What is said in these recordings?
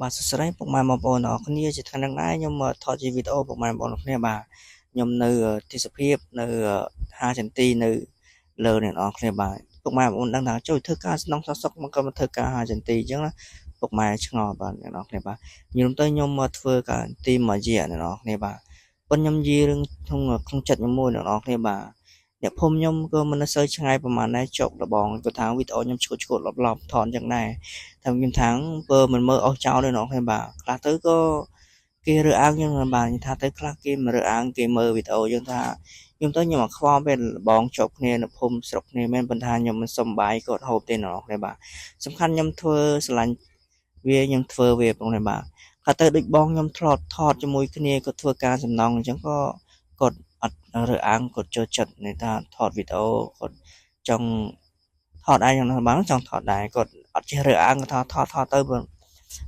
បាទសួស្តីពុកម៉ែបងប្អូនទាំងអស់គ្នាជាថ្ងៃនេះដែរខ្ញុំថតជាវីដេអូពុកម៉ែបងប្អូនគ្នាបាទខ្ញុំនៅទេសភាពនៅហាចន្ទីនៅលើអ្នកនរគ្នាបាទពុកម៉ែបងប្អូនដឹងថាចូលធ្វើការស្នងសសុកមកក៏មកធ្វើការហាចន្ទីអញ្ចឹងណាពុកម៉ែឆ្ងល់បាទអ្នកនរគ្នាបាទខ្ញុំទៅខ្ញុំមកធ្វើការទីមួយរយៈអ្នកនរគ្នាបាទប៉ុន្តែខ្ញុំនិយាយរឿងក្នុងចិត្តខ្ញុំមួយអ្នកនរគ្នាបាទអ្នកភូមិខ្ញុំក៏មិនសូវឆ្ងាយប្រហែលដែរចុកដបងគាត់ថាវីដេអូខ្ញុំឈួតឡប់ថតអញ្ចឹងដែរថាខ្ញុំថាបើមិនមើលអស់ចោលទេអ្នកគ្នាបាទខ្លះទៅក៏គេរើអាងខ្ញុំបាទថាទៅខ្លះគេមករើអាងគេមើលវីដេអូយើងថាខ្ញុំទៅខ្ញុំមកខ្វល់ពេលបងជាប់គ្នានៅភូមិស្រុកគ្នាមែនប៉ុន្តែខ្ញុំមិនសុំបាយគាត់ហូបទេអ្នកគ្នាបាទសំខាន់ខ្ញុំធ្វើស្រឡាញ់វាខ្ញុំធ្វើវាបងប្អូនបាទខ្លះទៅដូចបងខ្ញុំធ្លាប់ថតជាមួយគ្នាគាត់ធ្វើការសំណងអញ្ចឹងក៏គាត់អត់រើអាងគាត់ចូលចិត្តនៃថាថតវីដេអូគាត់ចង់ថតដែរយ៉ាងណាបានចង់ថតដែរគាត់អត់ចេះរើអាងគាត់ថតទៅ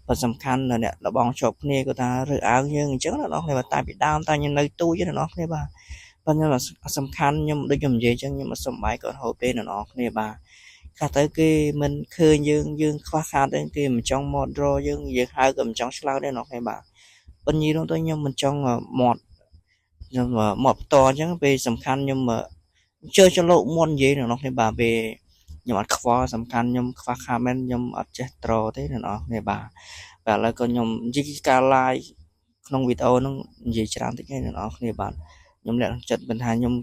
បើសំខាន់អ្នកលបងជាប់គ្នាគាត់ថារើអាងយើងអញ្ចឹងណាបងប្អូនតែពីដើមតែខ្ញុំនៅទូចណាបងប្អូនបាទប៉ុន្តែសំខាន់ខ្ញុំដូចខ្ញុំនិយាយអញ្ចឹងខ្ញុំអត់សុំបាយគាត់ហូបទេណាបងប្អូនបាទខ្លះទៅគេមិនឃើញយើងខ្វះខាតទេគេមិនចង់មករយើងហៅក៏មិនចង់ឆ្លើយដែរបងប្អូនបាទប៉ុន្តែនោះទៅខ្ញុំមិនចង់មកខ្ញុំមកផ្ទាល់អញ្ចឹងពេលសំខាន់ខ្ញុំជឿចលោកមុននិយាយបងប្អូនបាទពេលខ្ញុំអត់ខ្វល់សំខាន់ខ្ញុំខ្វះខាតមែនខ្ញុំអត់ចេះត្រទេបងប្អូនបាទឥឡូវក៏ខ្ញុំនិយាយការ live ក្នុងវីដេអូហ្នឹងនិយាយច្រើនតិចហើយបងប្អូនបាទខ្ញុំលាក់ចិត្តមិនថាខ្ញុំ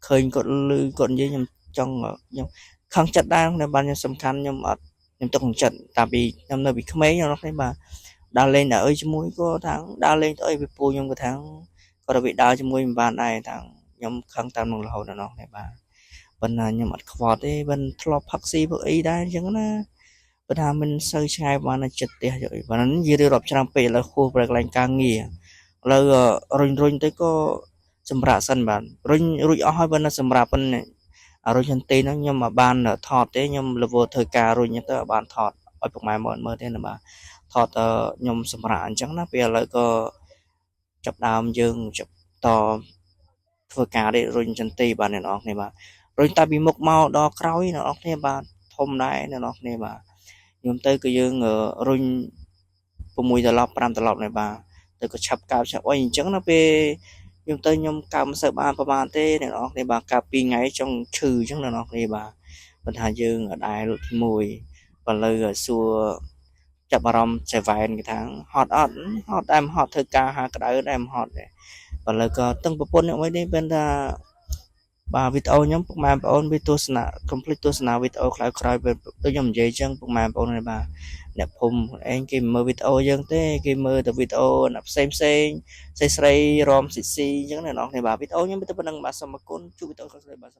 ឃើញគាត់លឺគាត់និយាយខ្ញុំចង់ខ្ញុំខឹងចិត្តដែរតែបាទខ្ញុំសំខាន់ខ្ញុំអត់ខ្ញុំទុកក្នុងចិត្តតាពីខ្ញុំនៅពីក្មេងបងប្អូនបាទដើរលេងដើរអីជាមួយគាត់ថាដើរលេងទៅអីពីពូខ្ញុំគាត់ថាគាត់ទៅដើរជាមួយមិនបានដែរថាខ្ញុំខឹងតាមនឹងរហូតដល់នោះបាទប៉ុន្តែខ្ញុំអត់ខ្វល់ទេមិនធ្លាប់ផឹកស៊ីផឹកអីដែរអញ្ចឹងណាបើថាមិនសូវឆ្ងាយបានចិត្តផ្ទះយកអីប៉ុន្តែនិយាយរាប់ឆ្នាំពេកឥឡូវហួសប្រកន្លែងការងារឥឡូវរុញទៅក៏សម្រាប់សិនបាទរុញរួចអស់ហើយបើនៅសម្រាប់ប៉ុណ្ណេះរុញចន្ទីហ្នឹងខ្ញុំមកបានថតទេខ្ញុំលវធ្វើការរុញទៅបានថតឲ្យពុកម៉ែមើលទេណាបាទថតខ្ញុំសម្រាប់អញ្ចឹងណាពេលឥឡូវក៏ចាប់ដើមយើងចាប់តធ្វើការនេះរុញចន្ទីបាទអ្នកនរគ្នាបាទរុញតែពីមុខមកដល់ក្រោយអ្នកនរគ្នាបាទធំដែរអ្នកនរគ្នាបាទខ្ញុំទៅគឺយើងរុញ6ត្រឡប់5ត្រឡប់នេះបាទទៅក៏ឆាប់កើបឆាប់អីអញ្ចឹងណាពេលខ្ញុំទៅខ្ញុំកើបមិនសូវបានប្រហែលទេអ្នកនរគ្នាបាទកើប2ថ្ងៃចង់ឈឺអញ្ចឹងអ្នកនរគ្នាបាទប៉ុន្តែយើងអត់ដែរលុតទី1បើលើសួរចាប់អារម្មណ៍ចេះវ៉ែនគេថាហត់អត់តែហត់ធ្វើការហាក្តៅដែរហត់ដែរបើលើក៏តឹងប្រពន្ធអ្នកមួយនេះពេលថាបាទវីដេអូខ្ញុំពុកម៉ែបងប្អូនវាទស្សនា complete ទស្សនាវីដេអូក្រោយពេលដូចខ្ញុំនិយាយអញ្ចឹងពុកម៉ែបងប្អូនបាទអ្នកភូមិឯងគេមើលវីដេអូយើងទេគេមើលតែវីដេអូអ្នកផ្សេងស្រីរមស៊ីស៊ីអញ្ចឹងណាបងប្អូនបាទវីដេអូខ្ញុំទៅប៉ុណ្្នឹងបាទសូមអរគុណជួបវីដេអូក្រោយបាទ